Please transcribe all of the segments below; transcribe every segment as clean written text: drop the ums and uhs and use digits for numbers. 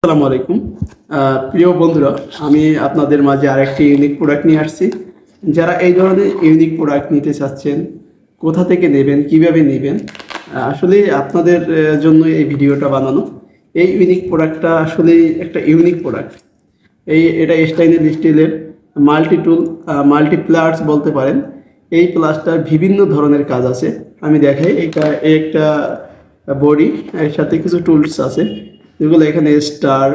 আসসালামু আলাইকুম। প্রিয় বন্ধুরা, আমি আপনাদের মাঝে আরেকটি ইউনিক প্রোডাক্ট নিয়ে আসছি। যারা এই ধরনের ইউনিক প্রোডাক্ট নিতে চাচ্ছেন, কোথা থেকে নেবেন, কিভাবে নেবেন, আসলে আপনাদের জন্য এই ভিডিওটা বানানো। এই ইউনিক প্রোডাক্টটা আসলে একটা ইউনিক প্রোডাক্ট। এটা স্টেইনলেস স্টিলের মাল্টি টুল, মাল্টি প্লাস বলতে পারেন। এই প্লাসটার বিভিন্ন ধরনের কাজ আছে। আমি দেখাই, এটা একটা বডি, এর সাথে কিছু টুলস আছে যেগুলো এখানে স্টার,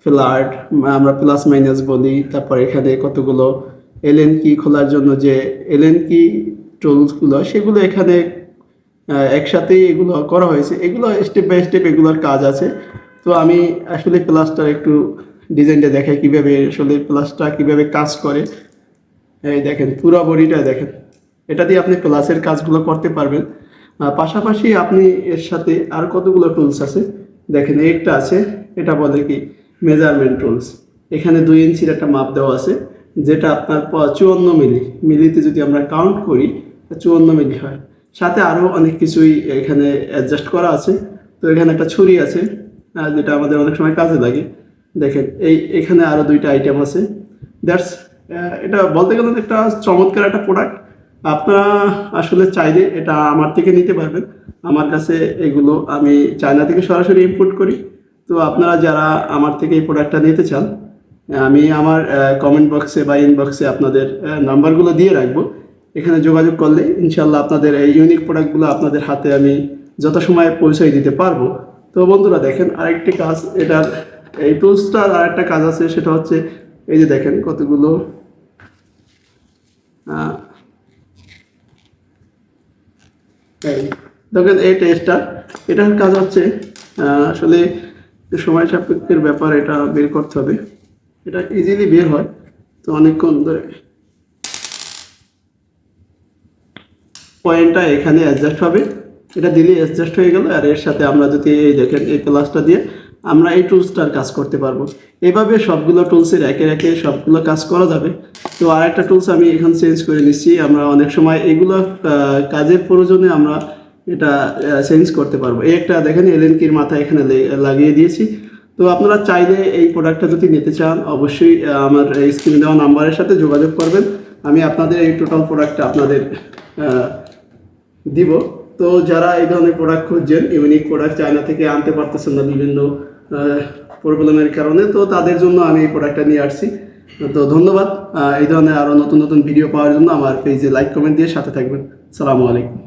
ফ্ল্যাট, আমরা প্লাস মাইনাস বলি। তারপর এখানে কতগুলো এলএন কি খোলার জন্য যে এলএন কি টুলসগুলো, সেগুলো এখানে একসাথেই এগুলো করা হয়েছে। এগুলো স্টেপ বাই স্টেপ এগুলোর কাজ আছে। তো আমি আসলে প্লাসটার একটু ডিজাইনটা দেখাই, কীভাবে আসলে প্লাসটা কীভাবে কাজ করে। এই দেখেন, পুরো বডিটা দেখেন। এটা দিয়ে আপনি প্লাসের কাজগুলো করতে পারবেন। পাশাপাশি আপনি এর সাথে আর কতগুলো টুলস আছে দেখেন। একটা আছে, এটা বলে কি মেজারমেন্ট টুলস। এখানে 2 ইঞ্চির একটা মাপ দেওয়া আছে, যেটা আপনার 54 মিলিতে যদি আমরা কাউন্ট করি 54 মিলি হয়। সাথে আরও অনেক কিছুই এখানে অ্যাডজাস্ট করা আছে। তো এখানে একটা ছুরি আছে, যেটা আমাদের অনেক সময় কাজে লাগে। দেখেন, এখানে আরও 2টা আইটেম আছে। দ্যাটস এটা বলতে গেলে একটা চমৎকার একটা প্রোডাক্ট। আপনারা আসলে চাইলে এটা আমার থেকে নিতে পারবেন। আমার কাছে এগুলো আমি চায়না থেকে সরাসরি ইম্পোর্ট করি। তো আপনারা যারা আমার থেকে এই প্রোডাক্টটা নিতে চান, আমি আমার কমেন্ট বক্সে বা ইনবক্সে আপনাদের নাম্বারগুলো দিয়ে রাখবো। এখানে যোগাযোগ করলে ইনশাল্লাহ আপনাদের এই ইউনিক প্রোডাক্টগুলো আপনাদের হাতে আমি যথাসময়ে পৌঁছে দিতে পারবো। তো বন্ধুরা দেখেন, আরেকটি কাজ, এটার এই টুলসটার আরেকটা কাজ আছে, সেটা হচ্ছে এই যে দেখেন কতগুলো এই দেখেন এই টেস্টটা। এটার কাজ হচ্ছে আসলে সময় সাপেক্ষের ব্যাপার, এটা বের করতে হবে। এটা ইজিলি বের হয়, তো অনেকক্ষণ ধরে পয়েন্টটা এখানে অ্যাডজাস্ট হবে। এটা দিলে অ্যাডজাস্ট হয়ে গেল। আর এর সাথে আমরা যদি এই দেখেন এই প্লাসটা দিয়ে আমরা এই টুলসটার কাজ করতে পারবো। এইভাবে সবগুলো টুলসের একে একে সবগুলো কাজ করা যাবে। তো আর একটা টুলস আমি এখানে চেঞ্জ করে নিচ্ছি। আমরা অনেক সময় এগুলো কাজের প্রয়োজনে আমরা এটা চেঞ্জ করতে পারবো। এই একটা দেখেন এলএন কির মাথা এখানে লাগিয়ে দিয়েছি। তো আপনারা চাইলে এই প্রোডাক্টটা যদি নিতে চান, অবশ্যই আমার এই স্ক্রিনে দেওয়া নাম্বারের সাথে যোগাযোগ করবেন। আমি আপনাদের এই টোটাল প্রোডাক্টটা আপনাদের দিব। তো যারা এই ধরনের প্রোডাক্ট খুঁজছেন, ইউনিক প্রোডাক্ট চায়না থেকে আনতে পারতেছেন না বিভিন্ন প্রবলেমের কারণে, তো তাদের জন্য আমি এই প্রোডাক্টটা নিয়ে আসছি। তো ধন্যবাদ। এই ধরনের আরও নতুন নতুন ভিডিও পাওয়ার জন্য আমার পেজে লাইক কমেন্ট দিয়ে সাথে থাকবেন। সালামু আলাইকুম।